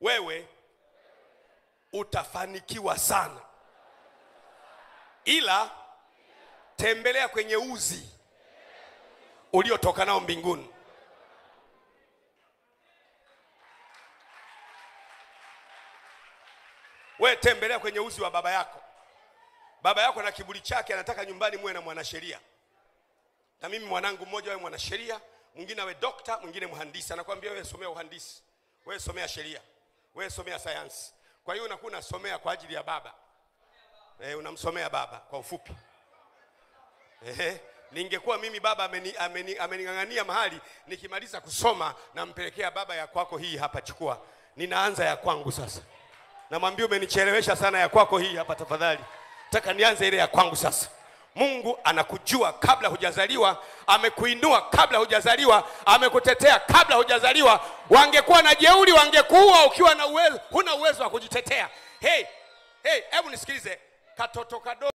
wewe utafanikiwa sana, ila tembelea kwenye uzi uliotoka nao mbinguni. Wewe tembelea kwenye uzi wa baba yako. Baba yako na kiburi chake anataka nyumbani muwe na mwanasheria. Na mimi mwanangu mmoja wewe mwanasheria, mwingine awe dokta, mwingine mhandisi. Anakuambia wewe somea uhandisi, wewe somea sheria, wewe somea sayansi. Kwa hiyo unakuwa unasomea kwa ajili ya baba. Unamsomea baba kwa ufupi. Ningekuwa mimi baba ameningangania mahali, nikimaliza kusoma nampelekea baba ya kwako hii hapa, chukua. Ninaanza ya kwangu sasa. Namwambia umenichelewesha sana, ya kwako hii hapa tafadhali. Nataka nianze ile ya kwangu sasa. Mungu anakujua kabla hujazaliwa, amekuinua kabla hujazaliwa, amekutetea kabla hujazaliwa. Wangekuwa na jeuri wangekuua ukiwa na uwezo, huna uwezo wa kujitetea. Hebu nisikilize, katoto kadogo